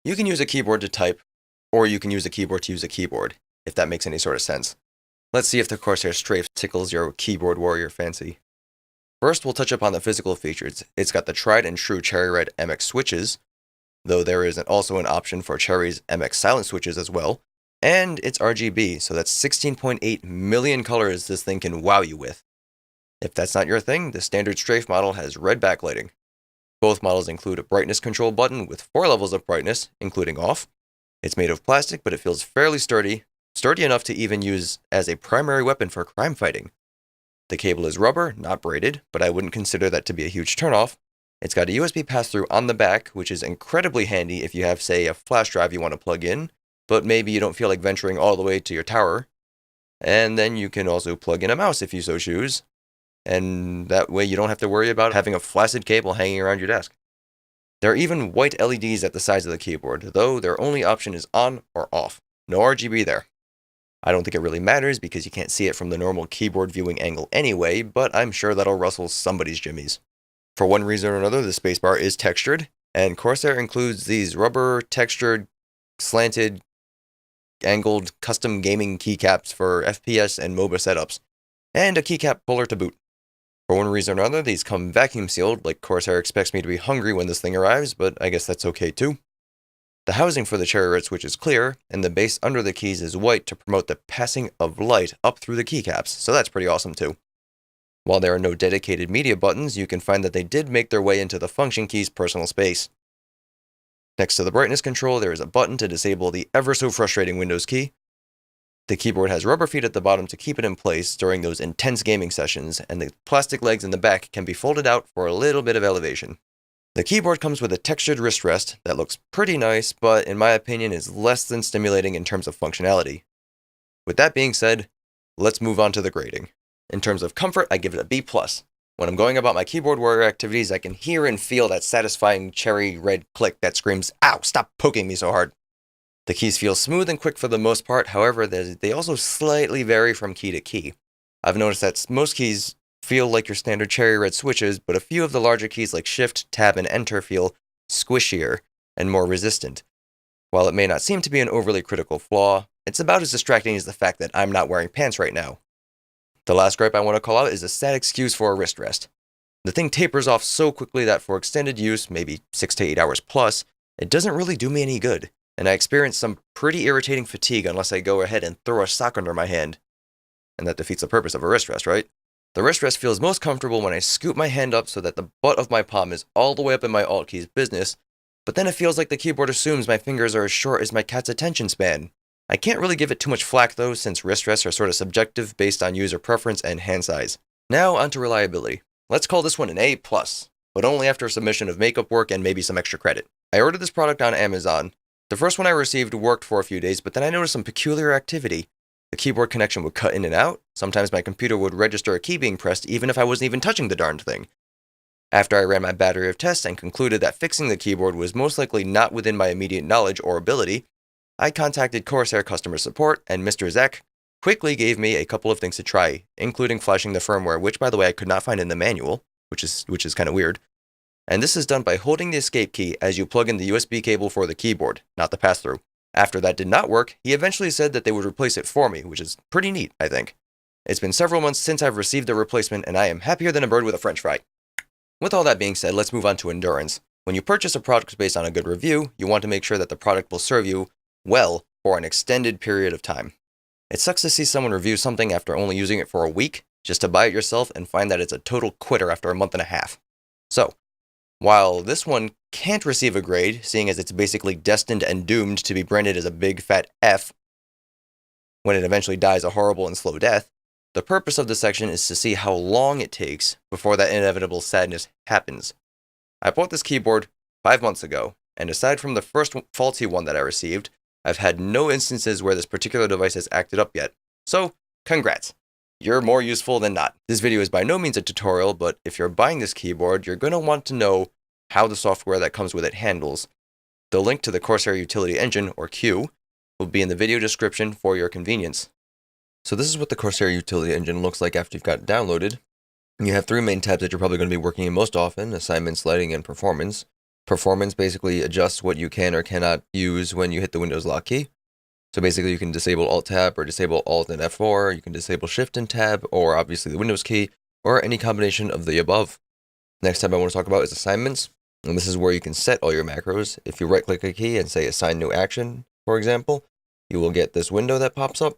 You can use a keyboard to type, or you can use a keyboard to use a keyboard, if that makes any sort of sense. Let's see if the Corsair Strafe tickles your keyboard warrior fancy. First, we'll touch upon the physical features. It's got the tried and true Cherry Red MX switches, though there is also an option for Cherry's MX silent switches as well, and it's RGB, so that's 16.8 million colors this thing can wow you with. If that's not your thing, the standard Strafe model has red backlighting. Both models include a brightness control button with 4 levels of brightness, including off. It's made of plastic, but it feels fairly sturdy enough to even use as a primary weapon for crime fighting. The cable is rubber, not braided, but I wouldn't consider that to be a huge turnoff. It's got a USB pass-through on the back, which is incredibly handy if you have, say, a flash drive you want to plug in, but maybe you don't feel like venturing all the way to your tower. And then you can also plug in a mouse if you so choose, and that way you don't have to worry about having a flaccid cable hanging around your desk. There are even white LEDs at the sides of the keyboard, though their only option is on or off. No RGB there. I don't think it really matters because you can't see it from the normal keyboard viewing angle anyway, but I'm sure that'll rustle somebody's jimmies. For one reason or another, the spacebar is textured, and Corsair includes these rubber, textured, slanted, angled, custom gaming keycaps for FPS and MOBA setups, and a keycap puller to boot. For one reason or another, these come vacuum sealed, like Corsair expects me to be hungry when this thing arrives, but I guess that's okay too. The housing for the Cherry Red switch is clear, and the base under the keys is white to promote the passing of light up through the keycaps, so that's pretty awesome too. While there are no dedicated media buttons, you can find that they did make their way into the function key's personal space. Next to the brightness control, there is a button to disable the ever so frustrating Windows key. The keyboard has rubber feet at the bottom to keep it in place during those intense gaming sessions, and the plastic legs in the back can be folded out for a little bit of elevation. The keyboard comes with a textured wrist rest that looks pretty nice, but in my opinion is less than stimulating in terms of functionality. With that being said, let's move on to the grading. In terms of comfort, I give it a B+. When I'm going about my keyboard warrior activities, I can hear and feel that satisfying cherry red click that screams, "Ow, stop poking me so hard." The keys feel smooth and quick for the most part, however, they also slightly vary from key to key. I've noticed that most keys feel like your standard cherry red switches, but a few of the larger keys like Shift, Tab, and Enter feel squishier and more resistant. While it may not seem to be an overly critical flaw, it's about as distracting as the fact that I'm not wearing pants right now. The last gripe I want to call out is a sad excuse for a wrist rest. The thing tapers off so quickly that for extended use, maybe 6 to 8 hours plus, it doesn't really do me any good, and I experience some pretty irritating fatigue unless I go ahead and throw a sock under my hand. And that defeats the purpose of a wrist rest, right? The wrist rest feels most comfortable when I scoop my hand up so that the butt of my palm is all the way up in my Alt key's business, but then it feels like the keyboard assumes my fingers are as short as my cat's attention span. I can't really give it too much flack though, since wrist rests are sort of subjective based on user preference and hand size. Now onto reliability. Let's call this one an A+, but only after submission of makeup work and maybe some extra credit. I ordered this product on Amazon. The first one I received worked for a few days, but then I noticed some peculiar activity. The keyboard connection would cut in and out. Sometimes my computer would register a key being pressed even if I wasn't even touching the darned thing. After I ran my battery of tests and concluded that fixing the keyboard was most likely not within my immediate knowledge or ability, I contacted Corsair customer support, and Mr. Zach quickly gave me a couple of things to try, including flashing the firmware, which by the way I could not find in the manual, which is kind of weird. And this is done by holding the escape key as you plug in the USB cable for the keyboard, not the pass-through. After that did not work, he eventually said that they would replace it for me, which is pretty neat, I think. It's been several months since I've received a replacement, and I am happier than a bird with a french fry. With all that being said, let's move on to endurance. When you purchase a product based on a good review, you want to make sure that the product will serve you well for an extended period of time. It sucks to see someone review something after only using it for a week, just to buy it yourself and find that it's a total quitter after a month and a half. So, while this one can't receive a grade, seeing as it's basically destined and doomed to be branded as a big fat F when it eventually dies a horrible and slow death, the purpose of this section is to see how long it takes before that inevitable sadness happens. I bought this keyboard 5 months ago, and aside from the first faulty one that I received, I've had no instances where this particular device has acted up yet. So, congrats. You're more useful than not. This video is by no means a tutorial, but if you're buying this keyboard, you're going to want to know how the software that comes with it handles. The link to the Corsair Utility Engine, or Q, will be in the video description for your convenience. So this is what the Corsair Utility Engine looks like after you've got it downloaded. You have 3 main tabs that you're probably going to be working in most often: assignments, lighting, and performance. Performance basically adjusts what you can or cannot use when you hit the Windows lock key. So basically you can disable Alt-Tab or disable Alt and F4, you can disable Shift and Tab, or obviously the Windows key, or any combination of the above. Next tab I want to talk about is assignments, and this is where you can set all your macros. If you right-click a key and say Assign New Action, for example, you will get this window that pops up.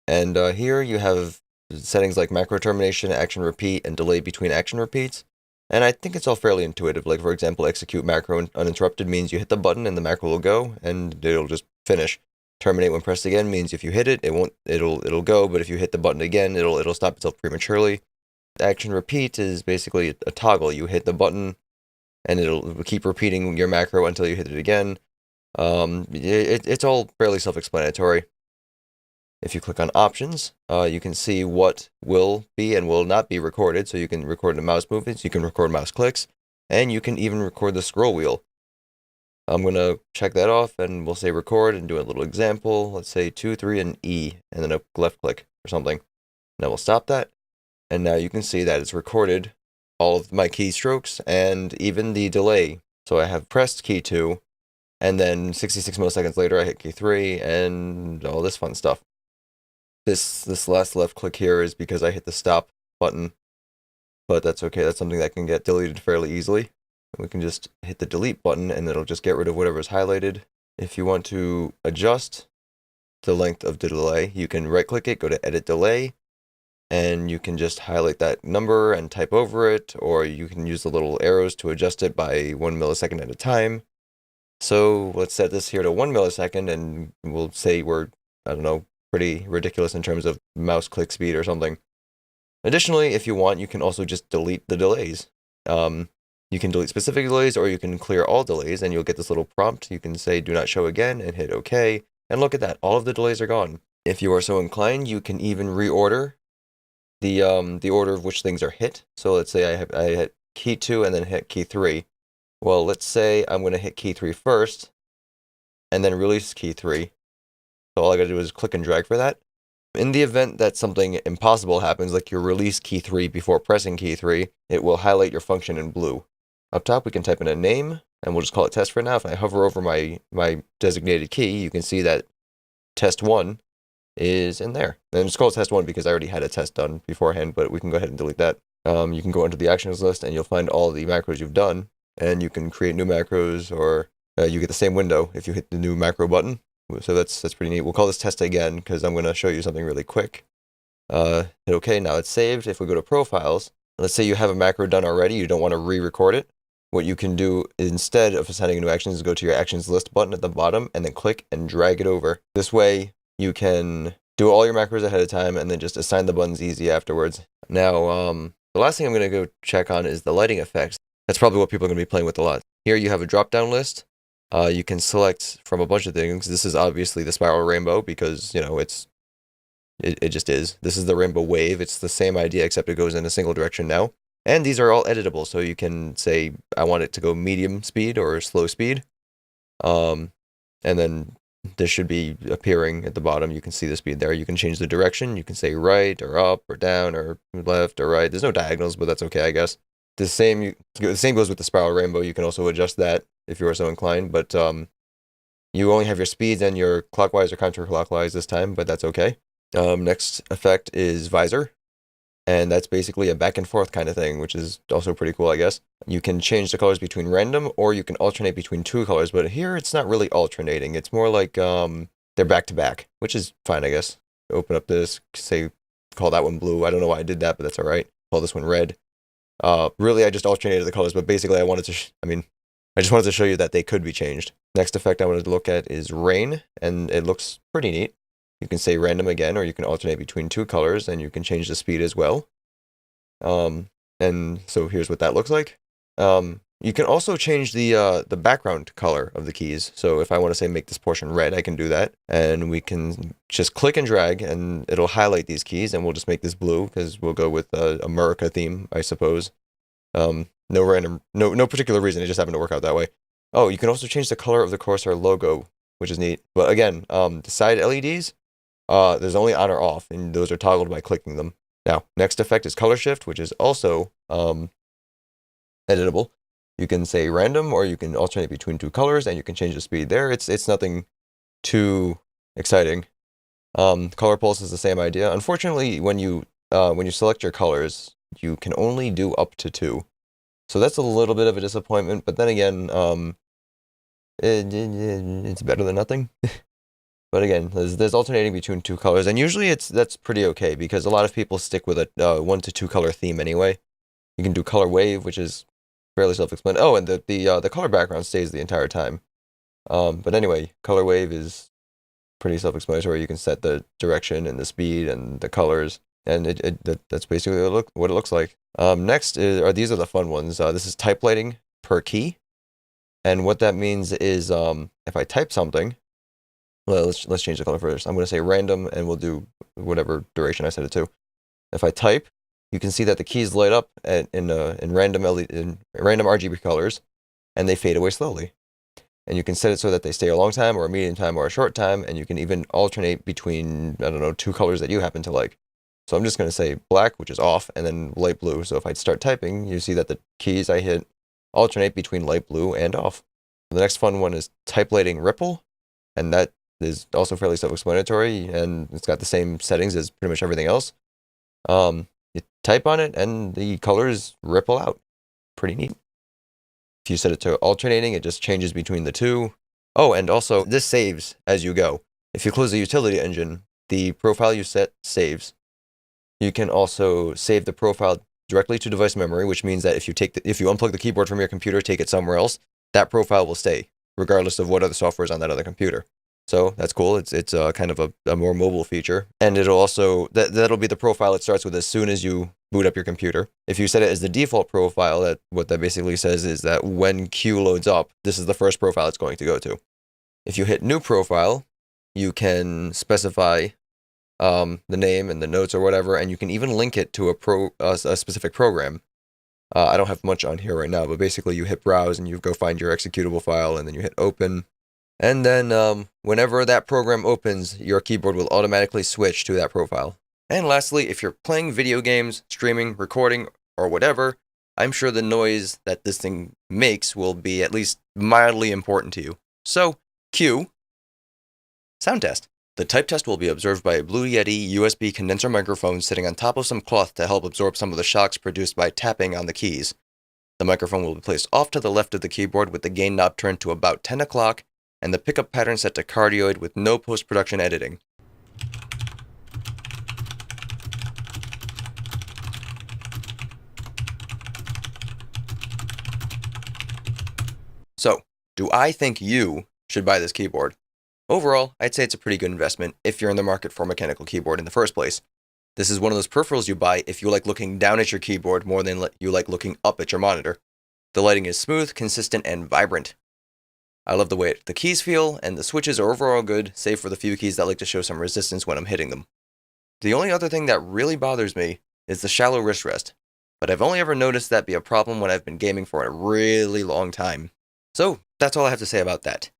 And here you have settings like macro termination, action repeat, and delay between action repeats. And I think it's all fairly intuitive. Like, for example, execute macro uninterrupted means you hit the button and the macro will go, and it'll just finish. Terminate when pressed again means if you hit it, it'll go, but if you hit the button again, it'll stop itself prematurely. Action repeat is basically a toggle. You hit the button, and it'll keep repeating your macro until you hit it again. It's all fairly self-explanatory. If you click on options, you can see what will be and will not be recorded. So you can record the mouse movements, you can record mouse clicks, and you can even record the scroll wheel. I'm going to check that off, and we'll say record and do a little example. Let's say 2, 3, and E, and then a left click or something. Now we'll stop that. And now you can see that it's recorded all of my keystrokes and even the delay. So I have pressed key 2, and then 66 milliseconds later I hit key 3, and all this fun stuff. This last left click here is because I hit the stop button, but that's okay. That's something that can get deleted fairly easily. We can just hit the delete button and it'll just get rid of whatever is highlighted. If you want to adjust the length of the delay, you can right click it, go to edit delay, and you can just highlight that number and type over it, or you can use the little arrows to adjust it by 1 millisecond at a time. So let's set this here to 1 millisecond, and we'll say we're, I don't know, pretty ridiculous in terms of mouse click speed or something. Additionally, if you want, you can also just delete the delays. You can delete specific delays, or you can clear all delays, and you'll get this little prompt. You can say do not show again and hit OK, and look at that, all of the delays are gone. If you are so inclined, you can even reorder the order of which things are hit. So let's say I hit key 2 and then hit key 3. Well, let's say I'm going to hit key 3 first, and then release key 3. So all I got to do is click and drag for that. In the event that something impossible happens, like you release key 3 before pressing key 3, it will highlight your function in blue. Up top, we can type in a name, and we'll just call it test for now. If I hover over my designated key, you can see that test 1 is in there. And it's called test 1 because I already had a test done beforehand, but we can go ahead and delete that. You can go into the actions list, and you'll find all the macros you've done, and you can create new macros, or you get the same window if you hit the new macro button. So that's pretty neat. We'll call this test again because I'm going to show you something really quick. Hit OK. Now it's saved. If we go to profiles, let's say you have a macro done already, you don't want to re-record it. What you can do instead of assigning a new action is go to your actions list button at the bottom and then click and drag it over. This way you can do all your macros ahead of time and then just assign the buttons easy afterwards. Now, the last thing I'm going to go check on is the lighting effects. That's probably what people are going to be playing with a lot. Here you have a drop-down list. You can select from a bunch of things. This is obviously the spiral rainbow because, you know, it just is. This is the rainbow wave. It's the same idea except it goes in a single direction now. And these are all editable, so you can say, I want it to go medium speed or slow speed. And then this should be appearing at the bottom. You can see the speed there. You can change the direction. You can say right or up or down or left or right. There's no diagonals, but that's okay, I guess. The same goes with the spiral rainbow. You can also adjust that if you are so inclined, but you only have your speeds and your clockwise or counterclockwise this time, but that's okay. Next effect is visor, and that's basically a back and forth kind of thing, which is also pretty cool, I guess. You can change the colors between random, or you can alternate between two colors, but here it's not really alternating. It's more like they're back to back, which is fine, I guess. Open up this, say, call that one blue. I don't know why I did that, but that's all right. Call this one red. Really, I just alternated the colors, but basically I just wanted to show you that they could be changed. Next effect I wanted to look at is rain, and it looks pretty neat. You can say random again, or you can alternate between two colors, and you can change the speed as well. And so here's what that looks like. You can also change the background color of the keys. So if I want to say make this portion red, I can do that. And we can just click and drag, and it'll highlight these keys, and we'll just make this blue, because we'll go with a America theme, I suppose. No particular reason, it just happened to work out that way. Oh, you can also change the color of the Corsair logo, which is neat. But again, the side LEDs, there's only on or off, and those are toggled by clicking them. Now, next effect is color shift, which is also editable. You can say random, or you can alternate between two colors, and you can change the speed there. It's nothing too exciting. Color pulse is the same idea. Unfortunately, when you select your colors, you can only do up to 2. So that's a little bit of a disappointment, but then again, it's better than nothing. But again, there's alternating between 2 colors, and usually that's pretty okay, because a lot of people stick with a 1 to 2 color theme anyway. You can do color wave, which is fairly self-explanatory. Oh, and the color background stays the entire time. But anyway, color wave is pretty self-explanatory. You can set the direction and the speed and the colors, and that's basically what it looks like. Next these are the fun ones. This is type lighting per key, and what that means is if I type something, well, let's change the color first. I'm going to say random, and we'll do whatever duration I set it to. If I type, you can see that the keys light up in random RGB colors, and they fade away slowly. And you can set it so that they stay a long time, or a medium time, or a short time, and you can even alternate between, I don't know, 2 colors that you happen to like. So I'm just going to say black, which is off, and then light blue. So if I start typing, you see that the keys I hit alternate between light blue and off. The next fun one is type lighting ripple, and that is also fairly self-explanatory, and it's got the same settings as pretty much everything else. You type on it, and the colors ripple out. Pretty neat. If you set it to alternating, it just changes between the 2. Oh, and also, this saves as you go. If you close the utility engine, the profile you set saves. You can also save the profile directly to device memory, which means that if you unplug the keyboard from your computer, take it somewhere else, that profile will stay, regardless of what other software is on that other computer. So that's cool. It's kind of a more mobile feature, and it'll also that'll be the profile it starts with as soon as you boot up your computer. If you set it as the default profile, what that basically says is that when Q loads up, this is the first profile it's going to go to. If you hit new profile, you can specify the name and the notes or whatever, and you can even link it to a specific program. I don't have much on here right now, but basically you hit browse and you go find your executable file, and then you hit open. And then whenever that program opens, your keyboard will automatically switch to that profile. And lastly, if you're playing video games, streaming, recording, or whatever, I'm sure the noise that this thing makes will be at least mildly important to you. So, cue sound test. The type test will be observed by a Blue Yeti USB condenser microphone sitting on top of some cloth to help absorb some of the shocks produced by tapping on the keys. The microphone will be placed off to the left of the keyboard with the gain knob turned to about 10 o'clock, and the pickup pattern set to cardioid with no post-production editing. So, do I think you should buy this keyboard? Overall, I'd say it's a pretty good investment if you're in the market for a mechanical keyboard in the first place. This is one of those peripherals you buy if you like looking down at your keyboard more than you like looking up at your monitor. The lighting is smooth, consistent, and vibrant. I love the way the keys feel, and the switches are overall good, save for the few keys that like to show some resistance when I'm hitting them. The only other thing that really bothers me is the shallow wrist rest, but I've only ever noticed that be a problem when I've been gaming for a really long time. So, that's all I have to say about that.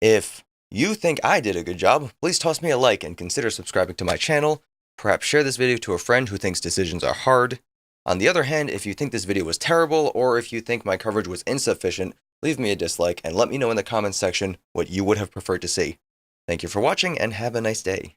If you think I did a good job, please toss me a like and consider subscribing to my channel. Perhaps share this video to a friend who thinks decisions are hard. On the other hand, if you think this video was terrible, or if you think my coverage was insufficient, leave me a dislike and let me know in the comments section what you would have preferred to see. Thank you for watching, and have a nice day.